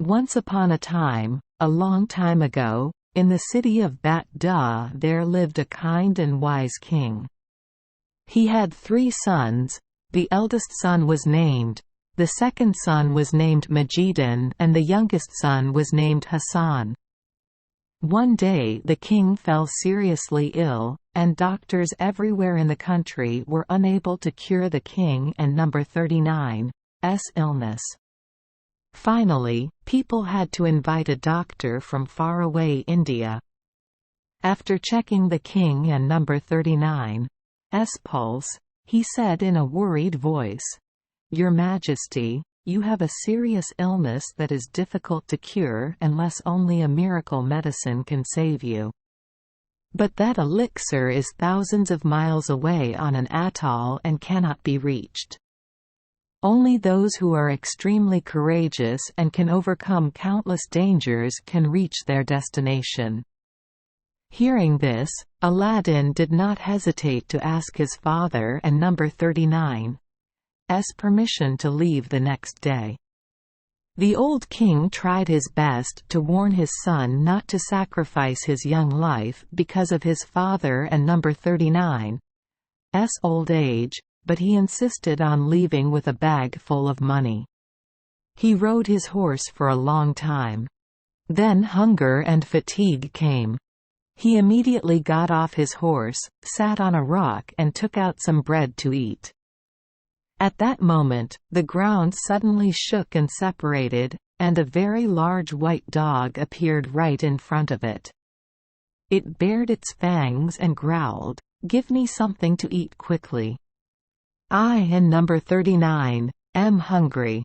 Once upon a time, a long time ago, in the city of Bat-Dah there lived a kind and wise king. He had 3 sons. The eldest son was named, the second son was named Majidin, and the youngest son was named Hasan. One day the king fell seriously ill, and doctors everywhere in the country were unable to cure the king and number 39's illness. Finally, people had to invite a doctor from faraway India. After checking the king and number 39's pulse, he said in a worried voice, "Your Majesty, you have a serious illness that is difficult to cure unless only a miracle medicine can save you. But that elixir is thousands of miles away on an atoll and cannot be reached. Only those who are extremely courageous and can overcome countless dangers can reach their destination." Hearing this, Aladdin did not hesitate to ask his father and number 39's permission to leave the next day. The old king tried his best to warn his son not to sacrifice his young life because of his father and number 39's old age, but he insisted on leaving with a bag full of money. He rode his horse for a long time. Then hunger and fatigue came. He immediately got off his horse, sat on a rock and took out some bread to eat. At that moment, the ground suddenly shook and separated, and a very large white dog appeared right in front of it. It bared its fangs and growled, "Give me something to eat quickly. I and number 39's am hungry."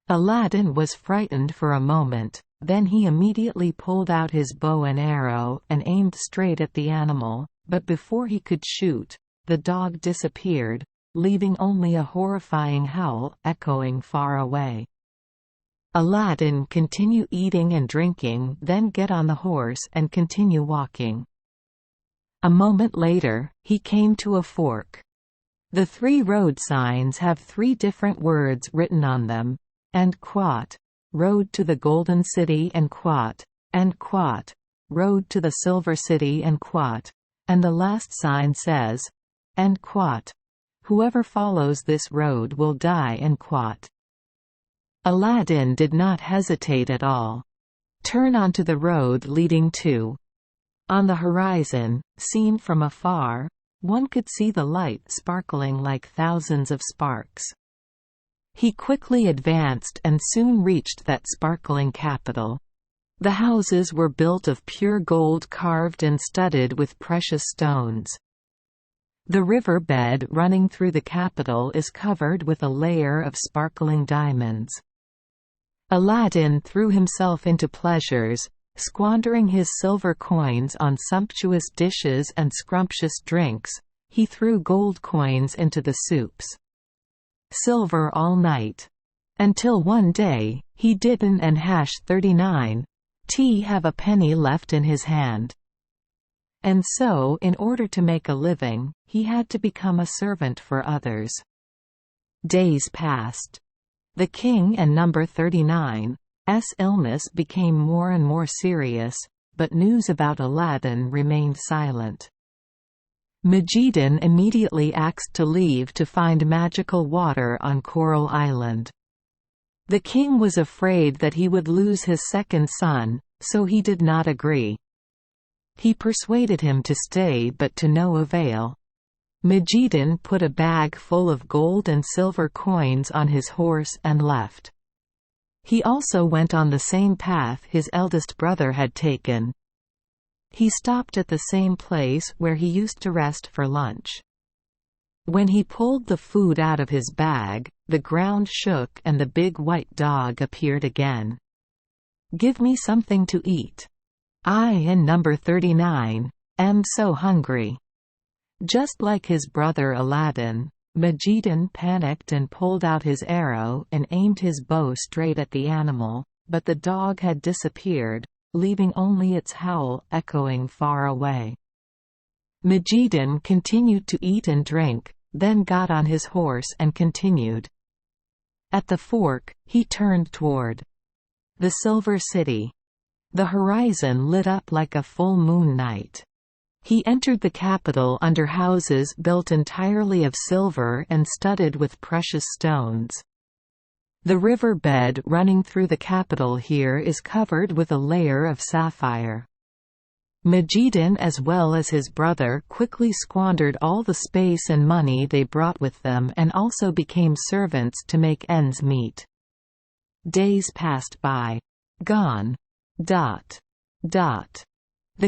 Aladdin was frightened for a moment, then he immediately pulled out his bow and arrow and aimed straight at the animal, but before he could shoot, the dog disappeared, leaving only a horrifying howl echoing far away. Aladdin continued eating and drinking, then get on the horse and continue walking. A moment later, he came to a fork. The 3 road signs have 3 different words written on them, and Quat, road to the Golden City, and Quat, road to the Silver City, and the last sign says, and Quat, whoever follows this road will die, and Quat. Aladdin did not hesitate at all. Turn onto the road leading to. On the horizon, seen from afar, one could see the light sparkling like thousands of sparks. He quickly advanced and soon reached that sparkling capital. The houses were built of pure gold carved and studded with precious stones. The river bed running through the capital is covered with a layer of sparkling diamonds. Aladdin threw himself into pleasures, squandering his silver coins on sumptuous dishes and scrumptious drinks. He threw gold coins into the soups. Silver all night. Until one day, he didn't and hash 39's have a penny left in his hand. And so, in order to make a living, he had to become a servant for others. Days passed. The king and number 39's illness became more and more serious, but news about Aladdin remained silent. Majidin immediately asked to leave to find magical water on Coral Island. The king was afraid that he would lose his second son, so he did not agree. He persuaded him to stay, but to no avail. Majidin put a bag full of gold and silver coins on his horse and left. He also went on the same path his eldest brother had taken. He stopped at the same place where he used to rest for lunch. When he pulled the food out of his bag, the ground shook and the big white dog appeared again. "Give me something to eat. I and number 39's am so hungry." Just like his brother Aladdin, Majidin panicked and pulled out his arrow and aimed his bow straight at the animal, but the dog had disappeared, leaving only its howl echoing far away. Majidin continued to eat and drink, then got on his horse and continued. At the fork, he turned toward. The Silver City. The horizon lit up like a full moon night. He entered the capital under houses built entirely of silver and studded with precious stones. The river bed running through the capital here is covered with a layer of sapphire. Majidin as well as his brother quickly squandered all the space and money they brought with them and also became servants to make ends meet. Days passed by. Gone. The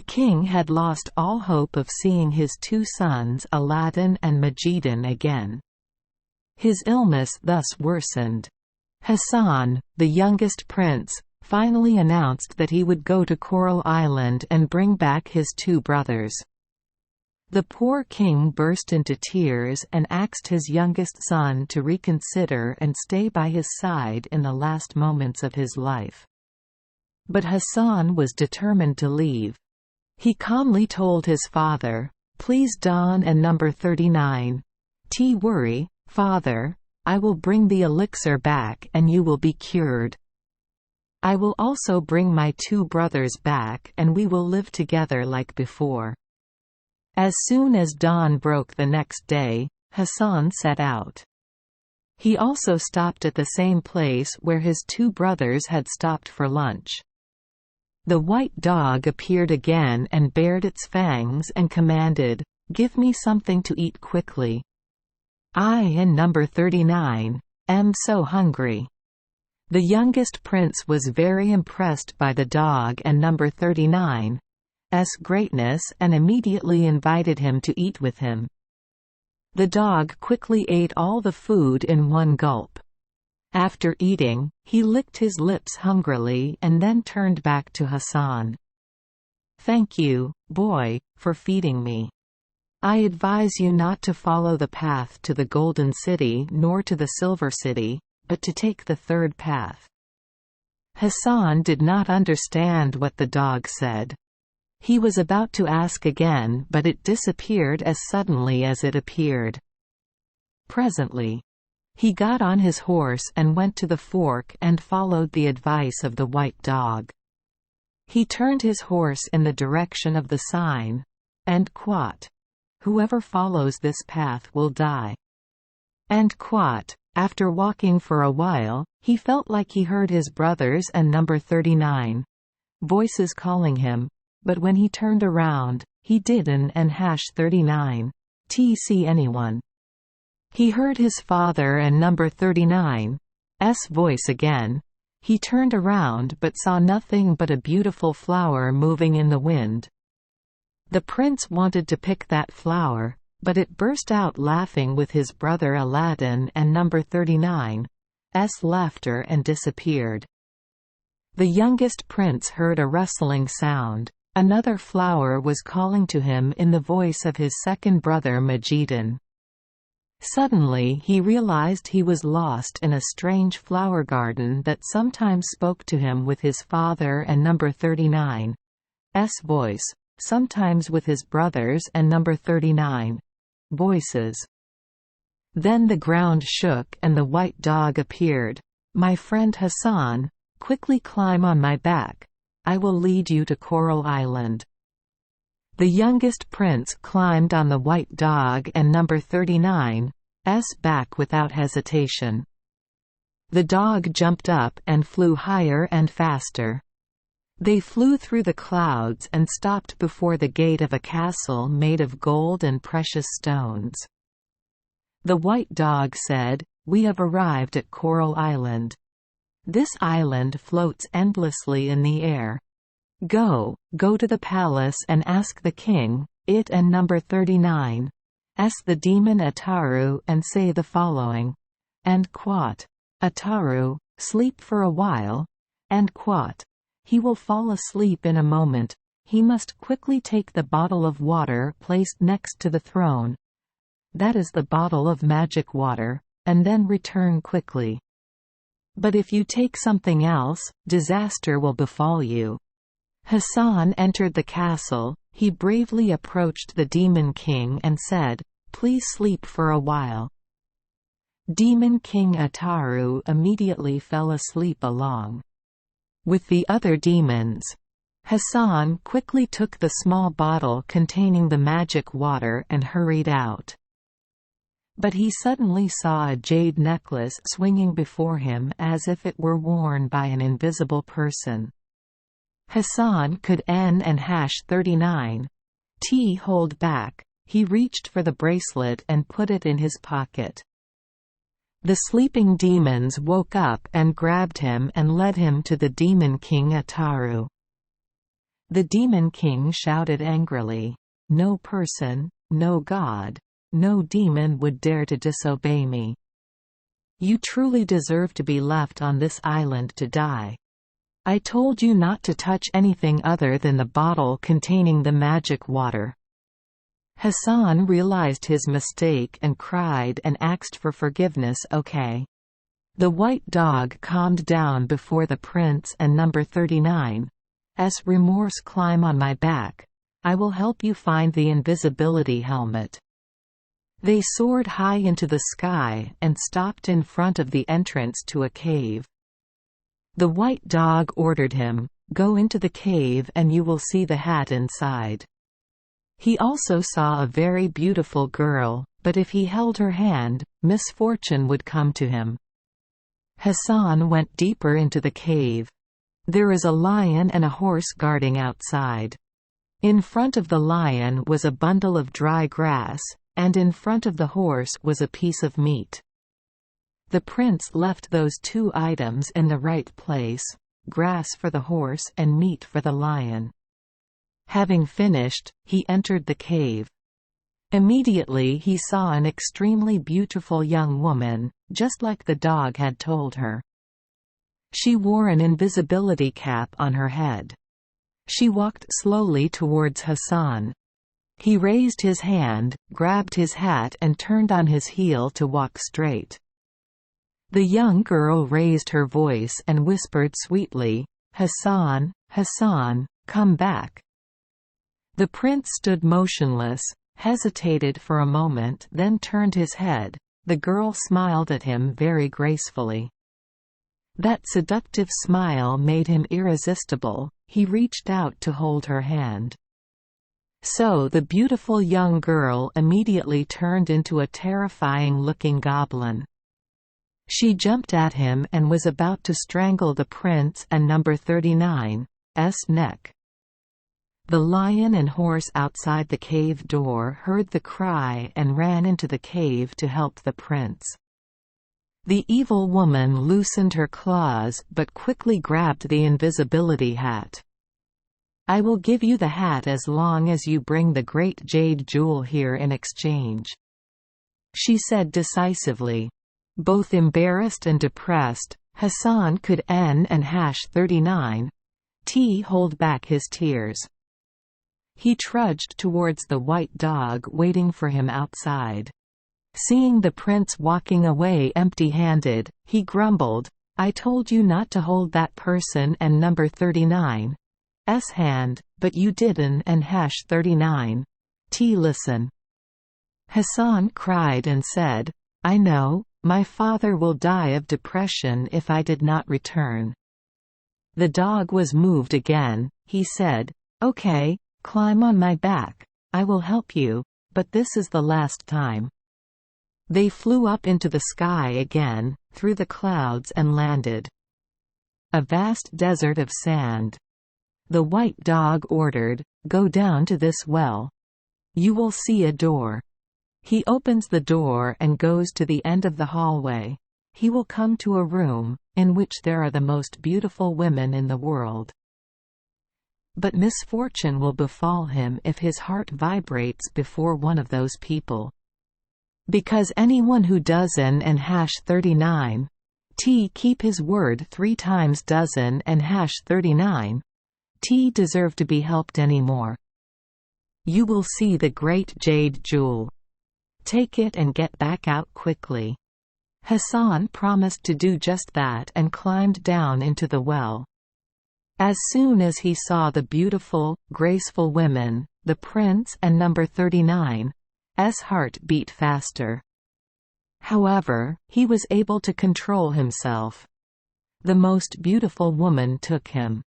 king had lost all hope of seeing his two sons Aladdin and Majidin again. His illness thus worsened. Hasan, the youngest prince, finally announced that he would go to Coral Island and bring back his two brothers. The poor king burst into tears and asked his youngest son to reconsider and stay by his side in the last moments of his life. But Hasan was determined to leave. He calmly told his father, "Please Don and number 39. Worry, father, I will bring the elixir back and you will be cured. I will also bring my two brothers back and we will live together like before." As soon as dawn broke the next day, Hasan set out. He also stopped at the same place where his two brothers had stopped for lunch. The white dog appeared again and bared its fangs and commanded, "Give me something to eat quickly. I and number 39 am so hungry." The youngest prince was very impressed by the dog and number 39's greatness and immediately invited him to eat with him. The dog quickly ate all the food in one gulp. After eating, he licked his lips hungrily and then turned back to Hasan. "Thank you, boy, for feeding me. I advise you not to follow the path to the Golden City nor to the Silver City, but to take the third path." Hasan did not understand what the dog said. He was about to ask again, but it disappeared as suddenly as it appeared. Presently, he got on his horse and went to the fork and followed the advice of the white dog. He turned his horse in the direction of the sign, and quote, "Whoever follows this path will die." And quote, after walking for a while, he felt like he heard his brothers and number 39's voices calling him, but when he turned around, he didn't and #39 see anyone. He heard his father and number 39's voice again. He turned around but saw nothing but a beautiful flower moving in the wind. The prince wanted to pick that flower, but it burst out laughing with his brother Aladdin and number 39's laughter and disappeared. The youngest prince heard a rustling sound. Another flower was calling to him in the voice of his second brother Majidin. Suddenly he realized he was lost in a strange flower garden that sometimes spoke to him with his father and number 39's voice, sometimes with his brothers and number 39's voices. Then the ground shook and the white dog appeared. "My friend Hasan, quickly climb on my back. I will lead you to Coral Island." The youngest prince climbed on the white dog and number 39's back without hesitation. The dog jumped up and flew higher and faster. They flew through the clouds and stopped before the gate of a castle made of gold and precious stones. The white dog said, "We have arrived at Coral Island. This island floats endlessly in the air. Go to the palace and ask the king, it and number 39's the demon Ataru and say the following, and quote, Ataru, sleep for a while, and quote, he will fall asleep in a moment. He must quickly take the bottle of water placed next to the throne. That is the bottle of magic water, and then return quickly. But if you take something else, disaster will befall you." Hasan entered the castle. He bravely approached the Demon King and said, "Please sleep for a while." Demon King Ataru immediately fell asleep along. with the other demons. Hasan quickly took the small bottle containing the magic water and hurried out. But he suddenly saw a jade necklace swinging before him as if it were worn by an invisible person. Hasan could N and #39. Hold back. He reached for the bracelet and put it in his pocket. The sleeping demons woke up and grabbed him and led him to the Demon King Ataru. The Demon King shouted angrily, "No person, no god, no demon would dare to disobey me. You truly deserve to be left on this island to die. I told you not to touch anything other than the bottle containing the magic water." Hasan realized his mistake and cried and asked for forgiveness. "Okay." The white dog calmed down before the prince and number 39. Remorse climb on my back. I will help you find the invisibility helmet. They soared high into the sky and stopped in front of the entrance to a cave. The white dog ordered him, "Go into the cave and you will see the hat inside." He also saw a very beautiful girl, but if he held her hand, misfortune would come to him. Hasan went deeper into the cave. There is a lion and a horse guarding outside. In front of the lion was a bundle of dry grass, and in front of the horse was a piece of meat. The prince left those two items in the right place, grass for the horse and meat for the lion. Having finished, he entered the cave. Immediately he saw an extremely beautiful young woman, just like the dog had told her. She wore an invisibility cap on her head. She walked slowly towards Hasan. He raised his hand, grabbed his hat and turned on his heel to walk straight. The young girl raised her voice and whispered sweetly, "Hasan, Hasan, come back." The prince stood motionless, hesitated for a moment, then turned his head. The girl smiled at him very gracefully. That seductive smile made him irresistible. He reached out to hold her hand. So the beautiful young girl immediately turned into a terrifying-looking goblin. She jumped at him and was about to strangle the prince and number 39's neck. The lion and horse outside the cave door heard the cry and ran into the cave to help the prince. The evil woman loosened her claws but quickly grabbed the invisibility hat. "I will give you the hat as long as you bring the great jade jewel here in exchange," she said decisively. Both embarrassed and depressed, Hasan could N and #39 hold back his tears. He trudged towards the white dog waiting for him outside. Seeing the prince walking away empty-handed, he grumbled, "I told you not to hold that person and number 39's hand, but you didn't and #39 listen." Hasan cried and said, "I know, my father will die of depression if I did not return." The dog was moved again. He said, "Okay, climb on my back. I will help you, but this is the last time." They flew up into the sky again, through the clouds and landed. A vast desert of sand. The white dog ordered, "Go down to this well. You will see a door. He opens the door and goes to the end of the hallway. He will come to a room, in which there are the most beautiful women in the world. But misfortune will befall him if his heart vibrates before one of those people. Because anyone who doesn't and #39 keep his word 3 times doesn't and #39 deserve to be helped anymore. You will see the great jade jewel. Take it and get back out quickly." Hasan promised to do just that and climbed down into the well. As soon as he saw the beautiful, graceful women, the prince and number 39's heart beat faster. However, he was able to control himself. The most beautiful woman took him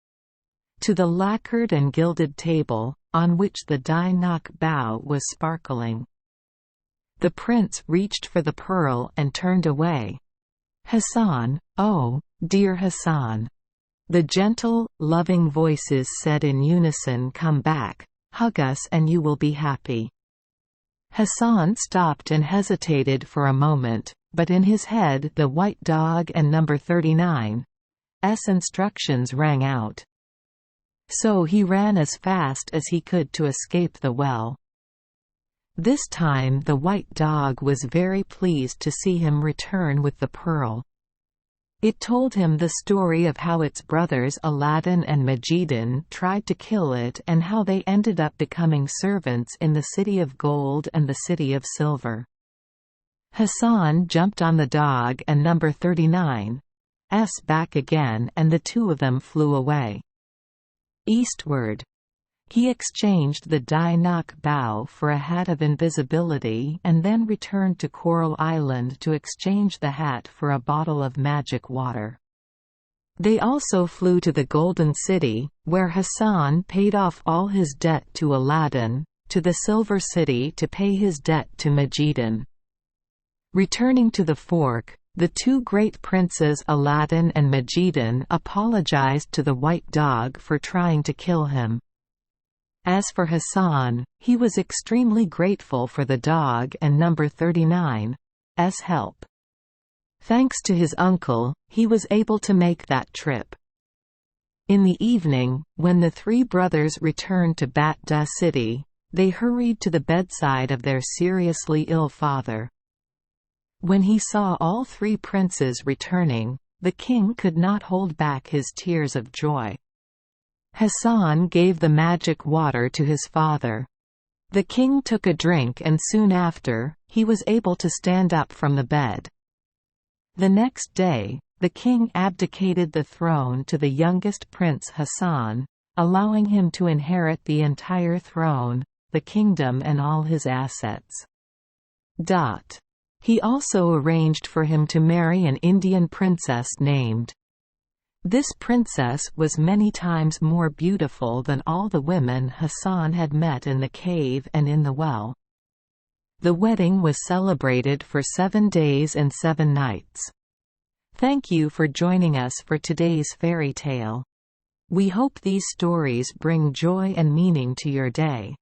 to the lacquered and gilded table, on which the Dinak bow was sparkling. The prince reached for the pearl and turned away. "Hasan, oh, dear Hasan!" The gentle, loving voices said in unison, "Come back, hug us and you will be happy." Hasan stopped and hesitated for a moment, but in his head the white dog and number 39's instructions rang out. So he ran as fast as he could to escape the well. This time the white dog was very pleased to see him return with the pearl. It told him the story of how its brothers Aladdin and Majidin tried to kill it and how they ended up becoming servants in the City of Gold and the City of Silver. Hasan jumped on the dog and number 39's back again, and the two of them flew away eastward. He exchanged the Dinak bow for a hat of invisibility and then returned to Coral Island to exchange the hat for a bottle of magic water. They also flew to the Golden City, where Hasan paid off all his debt to Aladdin, to the Silver City to pay his debt to Majidin. Returning to the fork, the two great princes Aladdin and Majidin apologized to the white dog for trying to kill him. As for Hasan, he was extremely grateful for the dog and number 39's help. Thanks to his uncle, he was able to make that trip. In the evening, when the three brothers returned to Bat-Da City, they hurried to the bedside of their seriously ill father. When he saw all three princes returning, the king could not hold back his tears of joy. Hasan gave the magic water to his father. The king took a drink and soon after, he was able to stand up from the bed. The next day, the king abdicated the throne to the youngest prince Hasan, allowing him to inherit the entire throne, the kingdom and all his assets. He also arranged for him to marry an Indian princess named. This princess was many times more beautiful than all the women Hasan had met in the cave and in the well. The wedding was celebrated for 7 days and 7 nights. Thank you for joining us for today's fairy tale. We hope these stories bring joy and meaning to your day.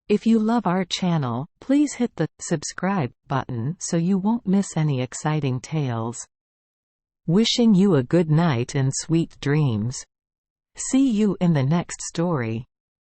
If you love our channel, please hit the subscribe button so you won't miss any exciting tales. Wishing you a good night and sweet dreams. See you in the next story.